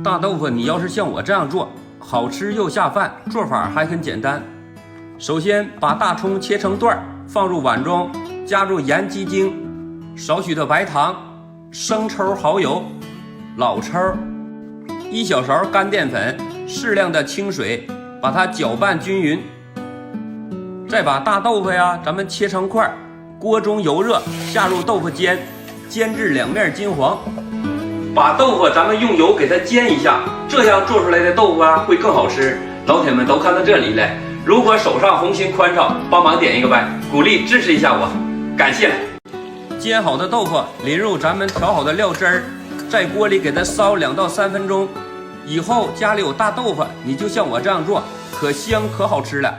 大豆腐你要是像我这样做，好吃又下饭，做法还很简单。首先把大葱切成段，放入碗中，加入盐、鸡精、少许的白糖、生抽、蚝油、老抽、1小勺干淀粉、适量的清水，把它搅拌均匀。再把大豆腐呀，咱们切成块，锅中油热，下入豆腐煎，煎至两面金黄。把豆腐咱们用油给它煎一下，这样做出来的豆腐啊会更好吃。老铁们都看到这里了，如果手上红心宽敞，帮忙点一个呗，鼓励支持一下我，感谢了。煎好的豆腐淋入咱们调好的料汁儿，在锅里给它烧2到3分钟。以后家里有大豆腐，你就像我这样做，可香可好吃了。